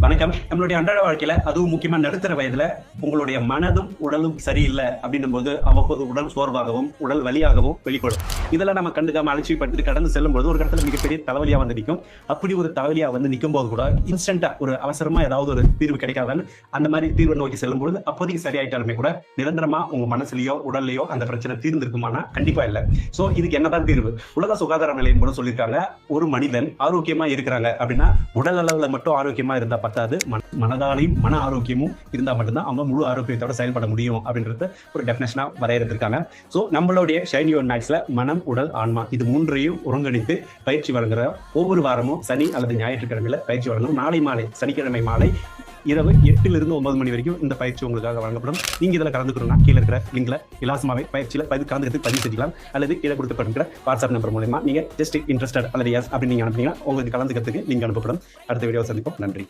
வணக்கம். நம்மளுடைய அன்றாட வாழ்க்கையில அதுவும் முக்கியமா நடுத்தர வயதுல உங்களுடைய மனதும் உடலும் சரியில்லை அப்படின்னும் போது அவ்வப்போது உடல் சோர்வாகவும் உடல் வலியாகவும் வெளிப்படும். இதெல்லாம் நம்ம கண்டுக்காம அலட்சியப்பட்டு கடந்து செல்லும் போது ஒரு இடத்துல மிகப்பெரிய தலைவலியா வந்து நிற்கும். அப்படி ஒரு தலைவலியா வந்து நிற்கும் போது கூட இன்ஸ்டன்டா ஒரு அவசரமா ஏதாவது ஒரு தீர்வு கிடைக்காதான்னு அந்த மாதிரி தீர்வை நோக்கி செல்லும் பொழுது அப்போதைக்கு சரியாயிட்டாலுமே கூட நிரந்தரமா உங்க மனசுலயோ உடல்லையோ அந்த பிரச்சனை தீர்ந்திருக்குமானா கண்டிப்பா இல்லை. சோ இதுக்கு என்னதான் தீர்வு? உலக சுகாதார நிலையம் கூட சொல்லியிருக்காங்க, ஒரு மனிதன் ஆரோக்கியமா இருக்கிறாங்க அப்படின்னா உடல் அளவுல மட்டும் ஆரோக்கியமா இருந்தா பத்தாது, மனதாலையும் மன ஆரோக்கியமும் இருந்தா மட்டும்தான் அவங்க முழு ஆரோக்கியத்தோட செயல்பட முடியும் அப்படின்றது ஒரு டெஃபினேஷனா வரையறுத்திருக்காங்க. ஸோ நம்மளுடைய ஷைன் யுவர் மேக்ஸ்ல மனம், உடல், ஆன்மா இது மூன்றையும் ஒருங்கிணைத்து பயிற்சி வழங்குற ஒவ்வொரு வாரமும் சனி அல்லது ஞாயிற்றுக்கிழமையில பயிற்சி வழங்கும். நாளை மாலை சனிக்கிழமை மாலை இரவு 8 to 9 மணி வரைக்கும் இந்த பயிற்சி உங்களுக்காக வழங்கப்படும். நீங்க இதில் கலந்துக்கணும்னா கீழே இருக்கிற லிங்க்ல இலவசமாவே பயிற்சியில கலந்துக்கிட்டு பதிவு செஞ்சுக்கலாம். அல்லது கீழே கொடுக்கப்பட்டிருக்கிற வாட்ஸ்அப் நம்பர் மூலமா நீங்க ஜஸ்ட் இன்ட்ரெஸ்டட் அல்லது எஸ் அப்படின்னு நீங்க அனுப்புனீங்கன்னா உங்களுக்கு கலந்துக்கிறதுக்கு லிங்க் அனுப்பப்படும். அடுத்த வீடியோ சந்திப்போம். நன்றி.